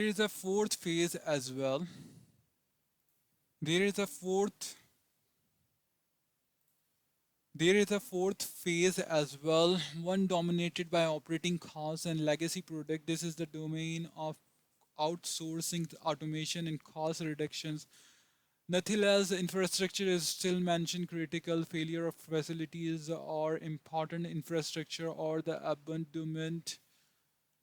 There is a fourth phase as well. There is a fourth There is a fourth phase as well, one dominated by operating costs and legacy product. This is the domain of outsourcing, automation, and cost reductions. Nothing else infrastructure is still mentioned critical failure of facilities or important infrastructure or the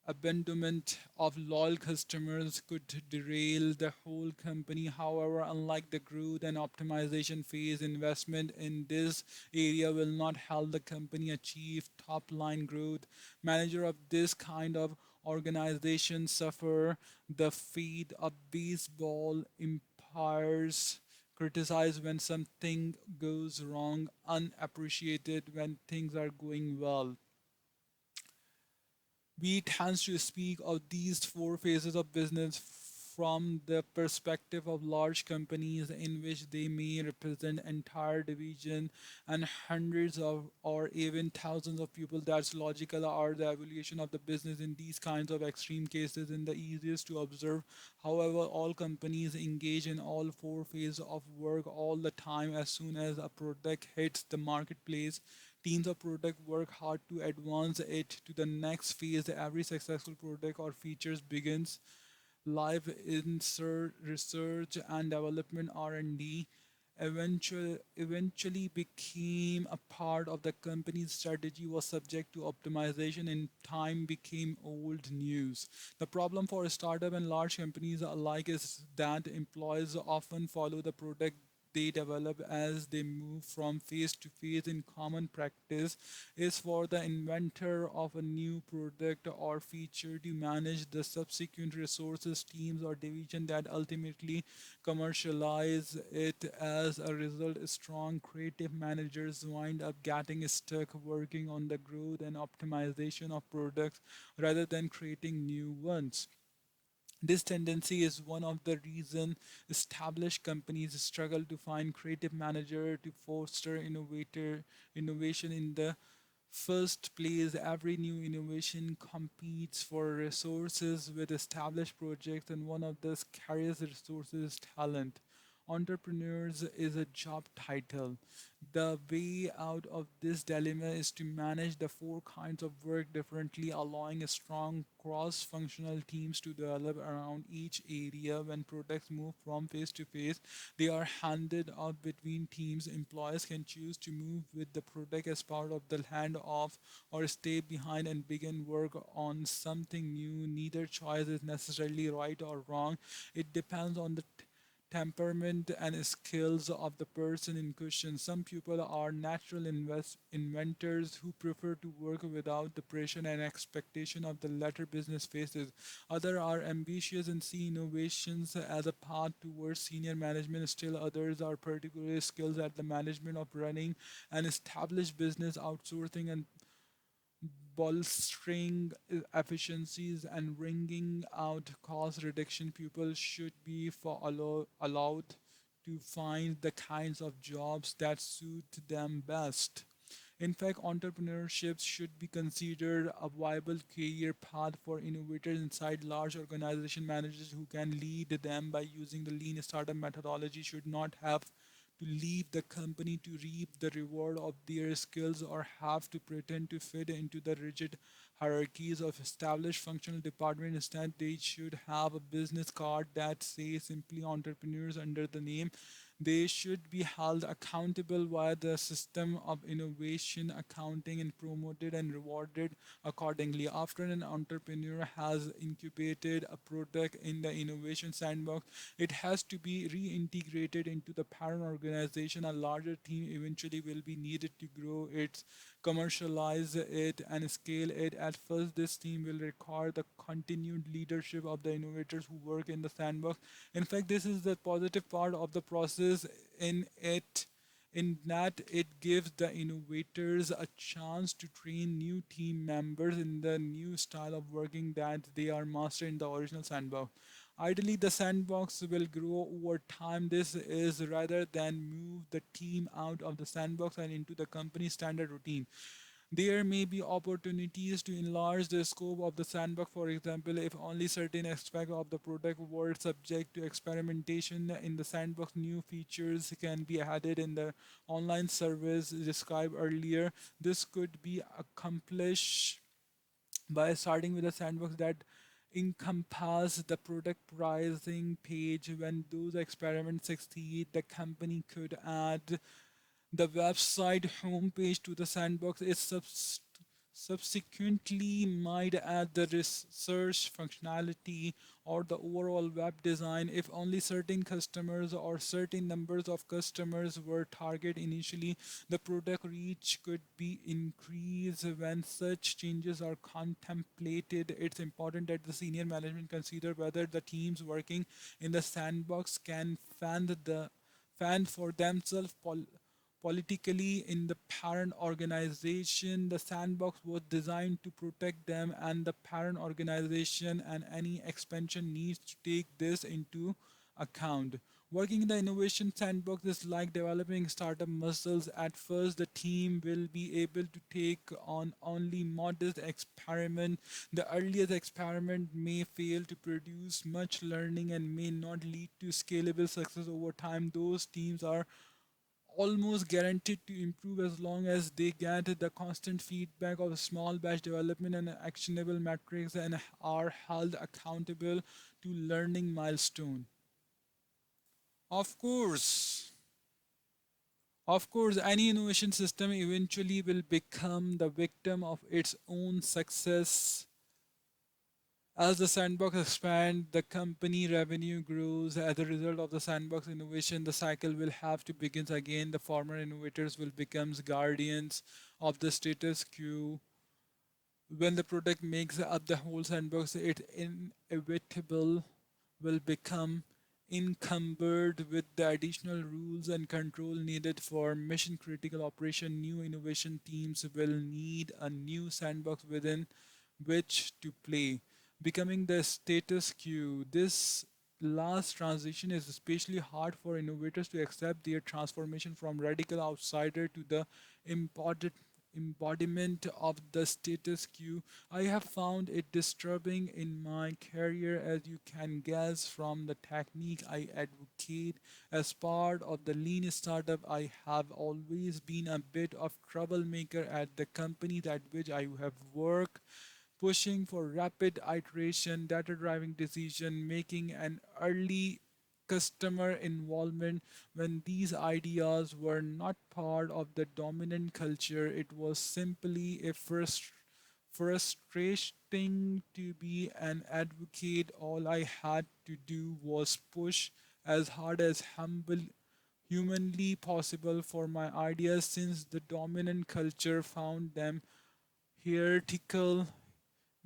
abandonment of loyal customers could derail the whole company. However, unlike the growth and optimization phase, investment in this area will not help the company achieve top line growth. Manager of this kind of organization suffer the fate of baseball empires, criticized when something goes wrong, unappreciated when things are going well. We tend to speak of these four phases of business from the perspective of large companies in which they may represent entire division and hundreds of or even thousands of people. That's logical, or the evaluation of the business in these kinds of extreme cases in the easiest to observe. However, all companies engage in all four phases of work all the time. As soon as a product hits the marketplace, teams of product work hard to advance it to the next phase. Every successful product or features begins live insert research and development R&D eventually became a part of the company's strategy, was subject to optimization, and time became old news. The problem for a startup and large companies alike is that employees often follow the product they develop as they move from phase to phase. In common practice is for the inventor of a new product or feature to manage the subsequent resources, teams, or division that ultimately commercialize it. As a result, strong creative managers wind up getting stuck working on the growth and optimization of products rather than creating new ones. This tendency is one of the reasons established companies struggle to find creative manager to foster innovation in the first place. Every new innovation competes for resources with established projects, and one of the scarce resources is talent. Entrepreneurs is a job title. The way out of this dilemma is to manage the four kinds of work differently, allowing a strong cross functional teams to develop around each area. When products move from phase to phase, they are handed off between teams. Employees can choose to move with the product as part of the handoff or stay behind and begin work on something new. Neither choice is necessarily right or wrong. It depends on the temperament and skills of the person in question. Some people are natural inventors who prefer to work without the pressure and expectation of the latter business phases. Others are ambitious and see innovations as a path towards senior management. Still, others are particularly skilled at the management of running an established business, outsourcing and bolstering efficiencies and wringing out cost reduction. People should be allowed to find the kinds of jobs that suit them best. In fact, entrepreneurship should be considered a viable career path for innovators inside large organization. Managers who can lead them by using the lean startup methodology should not have to leave the company to reap the reward of their skills or have to pretend to fit into the rigid hierarchies of established functional departments. Instead, they should have a business card that says simply entrepreneurs under the name. They should be held accountable via the system of innovation accounting and promoted and rewarded accordingly. After an entrepreneur has incubated a product in the innovation sandbox, it has to be reintegrated into the parent organization. A larger team eventually will be needed to grow it, commercialize it, and scale it. At first, this team will require the continued leadership of the innovators who work in the sandbox. In fact, this is the positive part of the process in that it gives the innovators a chance to train new team members in the new style of working that they are master in the original sandbox. Ideally, the sandbox will grow over time. This is rather than move the team out of the sandbox and into the company standard routine. There may be opportunities to enlarge the scope of the sandbox. For example, if only certain aspects of the product were subject to experimentation in the sandbox, new features can be added in the online service described earlier. This could be accomplished by starting with a sandbox that encompass the product pricing page. When those experiments succeed, the company could add the website homepage to the sandbox. It subsequently might add the research functionality or the overall web design. If only certain customers or certain numbers of customers were targeted initially, the product reach could be increased. When such changes are contemplated, it's important that the senior management consider whether the teams working in the sandbox can fend for themselves politically in the parent organization. The sandbox was designed to protect them, and the parent organization and any expansion needs to take this into account. Working in the innovation sandbox is like developing startup muscles. At first, the team will be able to take on only modest experiment. The earliest experiment may fail to produce much learning and may not lead to scalable success over time. Those teams are almost guaranteed to improve as long as they get the constant feedback of small batch development and actionable metrics and are held accountable to learning milestone. Of course, of course, any innovation system eventually will become the victim of its own success. As the sandbox expands, the company revenue grows. As a result of the sandbox innovation, the cycle will have to begin again. The former innovators will become guardians of the status quo. When the product makes up the whole sandbox, it inevitable will become encumbered with the additional rules and control needed for mission critical operation. New innovation teams will need a new sandbox within which to play, becoming the status quo. This last transition is especially hard for innovators to accept their transformation from radical outsider to the embodied embodiment of the status quo. I have found it disturbing in my career, as you can guess from the technique I advocate. As part of the lean startup, I have always been a bit of troublemaker at the companies at which I have worked, pushing for rapid iteration, data driving decision making, and early customer involvement. When these ideas were not part of the dominant culture, it was simply a frustrating to be an advocate. All I had to do was push as hard as humanly possible for my ideas, since the dominant culture found them heretical.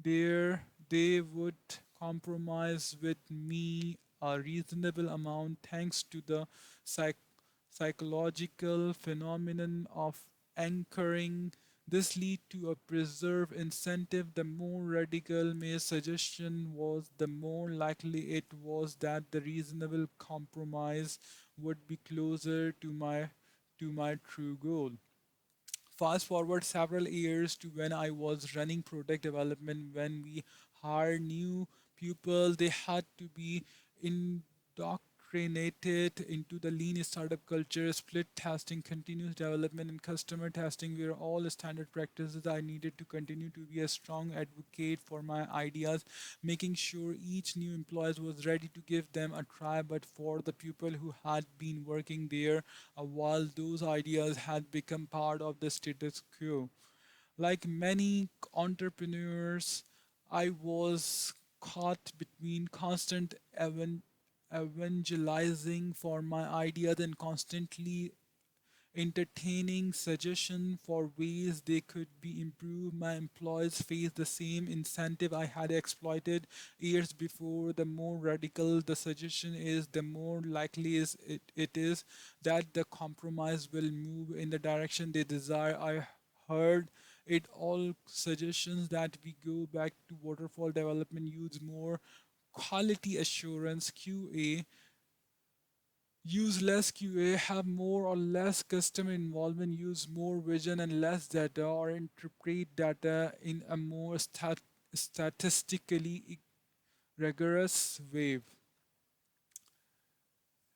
There, they would compromise with me a reasonable amount thanks to the psych- psychological phenomenon of anchoring. This lead to a preserve incentive. The more radical my suggestion was, the more likely it was that the reasonable compromise would be closer to my true goal. Fast forward several years to when I was running product development. When we hired new people, they had to be indoctrinated into the lean startup culture. Split testing, continuous development, and customer testing were all standard practices. I needed to continue to be a strong advocate for my ideas, making sure each new employee was ready to give them a try. But for the people who had been working there while, those ideas had become part of the status quo. Like many entrepreneurs, I was caught between constant evangelizing for my ideas and constantly entertaining suggestions for ways they could be improved. My employees face the same incentive I had exploited years before. The more radical the suggestion is, the more likely it is that the compromise will move in the direction they desire. I heard it all suggestions that we go back to waterfall development, use more quality assurance QA Use less QA, have more or less customer involvement, use more vision and less data, or interpret data in a more statistically rigorous way.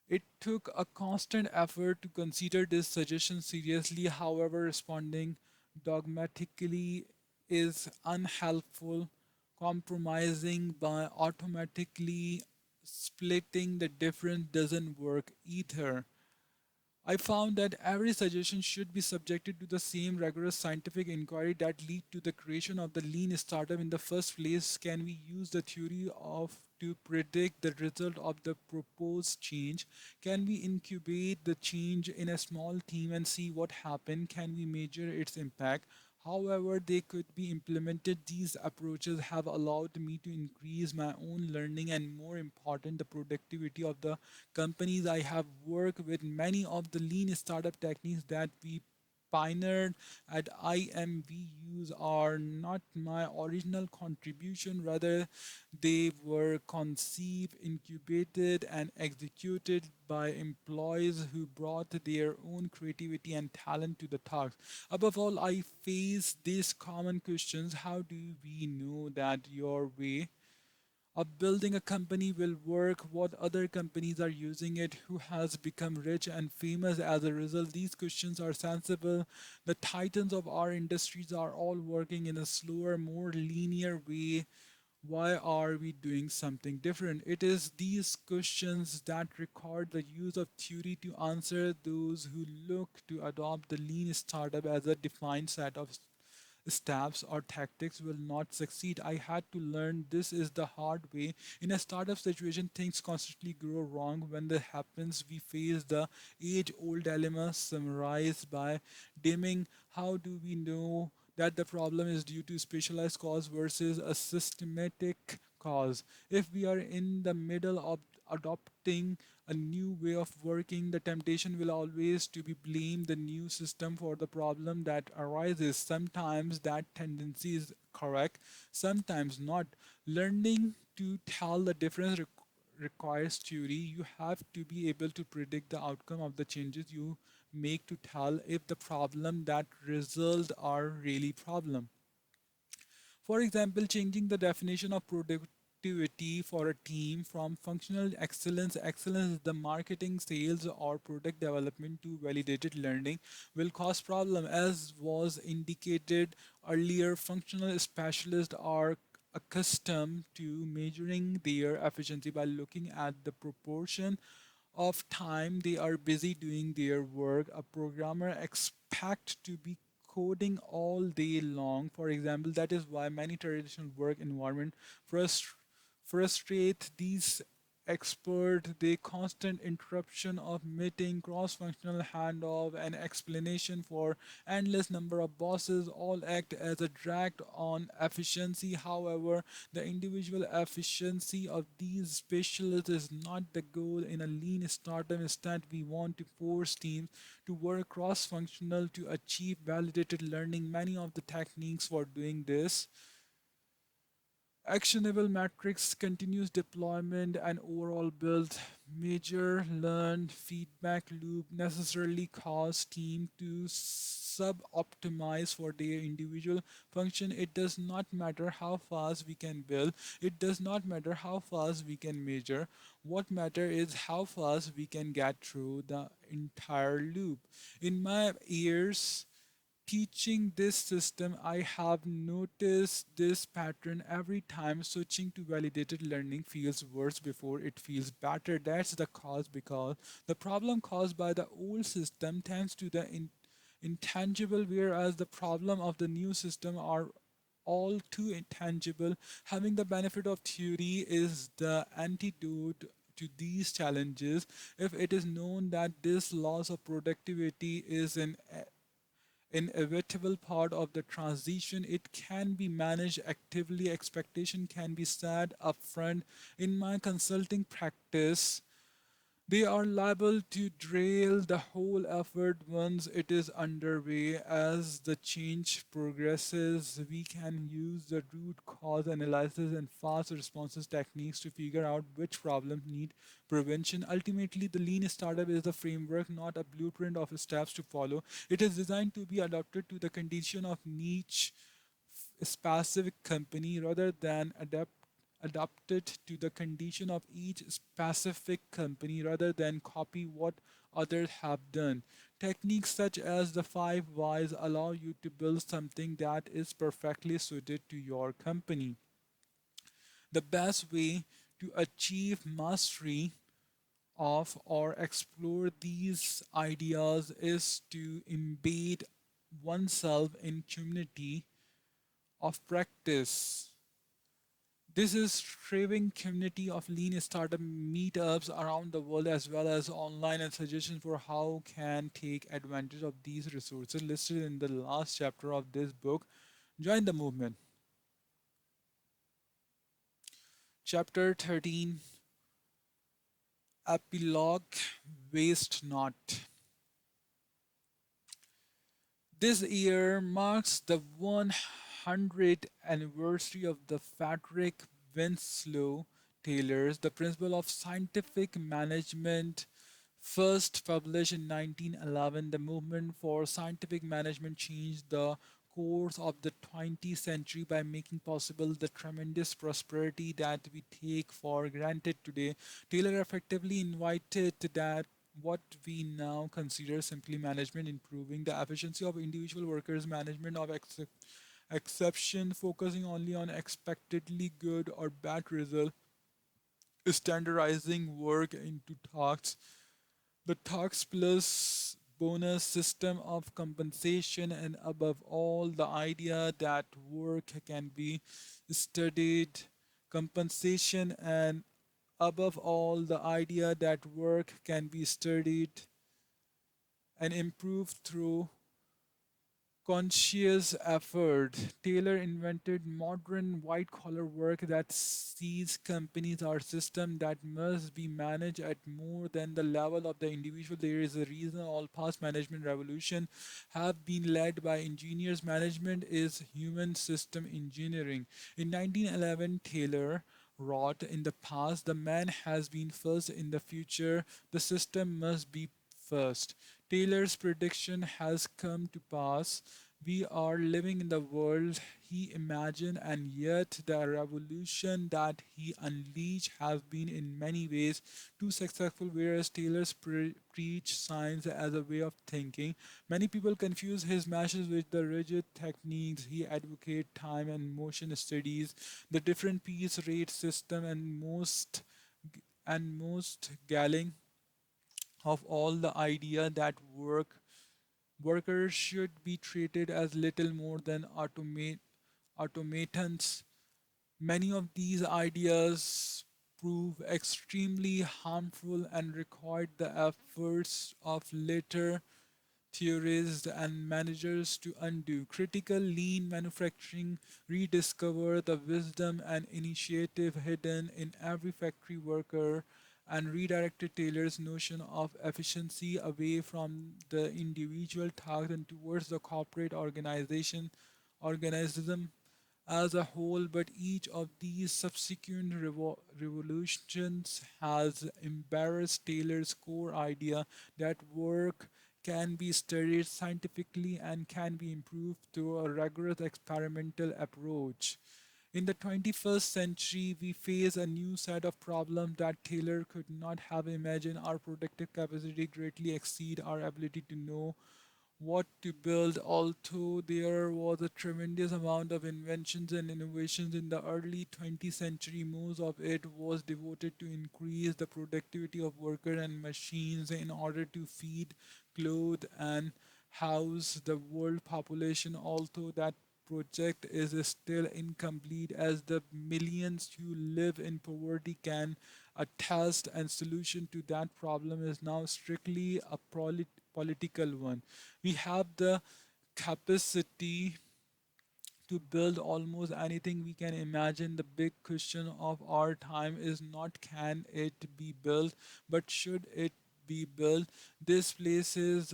It took a constant effort to consider this suggestion seriously, however, responding dogmatically is unhelpful. Compromising by automatically splitting the difference doesn't work either. I found that every suggestion should be subjected to the same rigorous scientific inquiry that lead to the creation of the lean startup in the first place. Can we use the theory of to predict the result of the proposed change? Can we incubate the change in a small team and see what happens? Can we measure its impact? However, they could be implemented, these approaches have allowed me to increase my own learning and, more important, the productivity of the companies I have worked with. Many of the lean startup techniques that we pioneered at IMVUs are not my original contribution, rather, they were conceived, incubated, and executed by employees who brought their own creativity and talent to the task. Above all, I face these common questions: how do we know that your way of building a company will work, what other companies are using it, who has become rich and famous as a result? These questions are sensible. The titans of our industries are all working in a slower, more linear way. Why are we doing something different? It is these questions that require the use of theory to answer. Those who look to adopt the lean startup as a defined set of steps or tactics will not succeed. I had to learn this is the hard way. In a startup situation, things constantly go wrong. When that happens, we face the age old dilemma summarized by dimming. How do we know that the problem is due to specialized cause versus a systematic cause? If we are in the middle of adopting a new way of working, the temptation will always to be blame the new system for the problem that arises. Sometimes that tendency is correct, sometimes not. Learning to tell the difference requires theory. You have to be able to predict the outcome of the changes you make to tell if the problem that result are really problem. For example, changing the definition of productivity for a team from functional excellence is the marketing, sales, or product development to validated learning will cause problem. As was indicated earlier, functional specialists are accustomed to measuring their efficiency by looking at the proportion of time they are busy doing their work. A programmer expect to be coding all day long, for example. That is why many traditional work environment frust- frustrate these expert. The constant interruption of meeting, cross-functional handoff, and explanation for endless number of bosses all act as a drag on efficiency. However, the individual efficiency of these specialists is not the goal in a lean startup. Instead, we want to force teams to work cross-functional to achieve validated learning. Many of the techniques for doing this: actionable metrics, continuous deployment, and overall build, measure, learn, feedback loop necessarily cause team to sub-optimize for their individual function. It does not matter how fast we can build. It does not matter how fast we can measure. What matter is how fast we can get through the entire loop. In my years teaching this system, I have noticed this pattern every time switching to validated learning feels worse before it feels better. That's the cause, because the problem caused by the old system tends to the intangible, whereas the problem of the new system are all too intangible. Having the benefit of theory is the antidote to these challenges. If it is known that this loss of productivity is an inevitable part of the transition, it can be managed actively. Expectation can be set upfront. In my consulting practice, They are liable to derail the whole effort once it is underway. As the change progresses, we can use the root cause analysis and fast responses techniques to figure out which problems need prevention. Ultimately, the lean startup is a framework, not a blueprint of steps to follow. It is designed to be adapted to the condition of niche specific company rather than adapted to the condition of each specific company rather than copy what others have done. Techniques such as the five whys allow you to build something that is perfectly suited to your company. The best way to achieve mastery of or explore these ideas is to embed oneself in community of practice. This is thriving community of lean startup meetups around the world as well as online and suggestions for how can take advantage of these resources listed in the last chapter of this book. Join the movement. Chapter 13, Epilogue, Waste Not. This year marks the 100th anniversary of the Frederick Winslow Taylor's The Principle of Scientific Management, first published in 1911. The movement for scientific management changed the course of the 20th century by making possible the tremendous prosperity that we take for granted today. Taylor effectively invited that what we now consider simply management, improving the efficiency of individual workers, management of exception, focusing only on expectedly good or bad result, standardizing work into tasks, the tax plus bonus system of compensation, and above all, the idea that work can be studied, compensation, and above all, the idea that work can be studied and improved through conscious effort. Taylor invented modern white collar work that sees companies or systems that must be managed at more than the level of the individual. There is a reason all past management revolution have been led by engineers. Management is human system engineering. In 1911, Taylor wrote, in the past, the man has been first. In the future, the system must be first. Taylor's prediction has come to pass. We are living in the world he imagined, and yet the revolution that he unleashed has been in many ways too successful. Whereas Taylor's preach science as a way of thinking, many people confuse his message with the rigid techniques he advocates, time and motion studies, the different piece rate system, and most galling of all, the idea that workers should be treated as little more than automatons. Many of these ideas prove extremely harmful and required the efforts of later theorists and managers to undo. Critical lean manufacturing rediscover the wisdom and initiative hidden in every factory worker and redirected Taylor's notion of efficiency away from the individual task and towards the corporate organism as a whole. But each of these subsequent revolutions has embarrassed Taylor's core idea that work can be studied scientifically and can be improved through a rigorous experimental approach. In the 21st century, we face a new set of problems that Taylor could not have imagined. Our productive capacity greatly exceed our ability to know what to build. Although there was a tremendous amount of inventions and innovations in the early 20th century, most of it was devoted to increase the productivity of workers and machines in order to feed, clothe, and house the world population. Although that project is still incomplete, as the millions who live in poverty can attest, and solution to that problem is now strictly a political one. We have the capacity to build almost anything we can imagine. The big question of our time is not can it be built, but should it be built. This places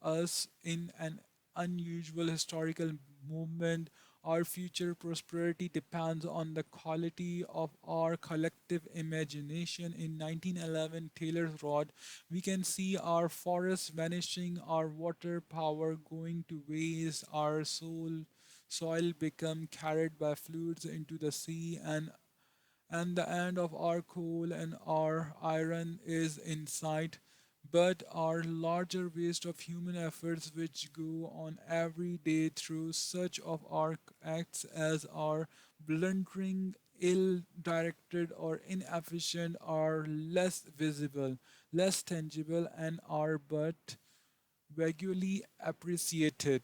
us in an unusual historical movement. Our future prosperity depends on the quality of our collective imagination. In 1911, Taylor wrote, we can see our forests vanishing, our water power going to waste, our soil become carried by fluids into the sea, and the end of our coal and our iron is in sight. But our larger waste of human efforts, which go on every day through such of our acts as are blundering, ill directed, or inefficient, are less visible, less tangible, and are but vaguely appreciated.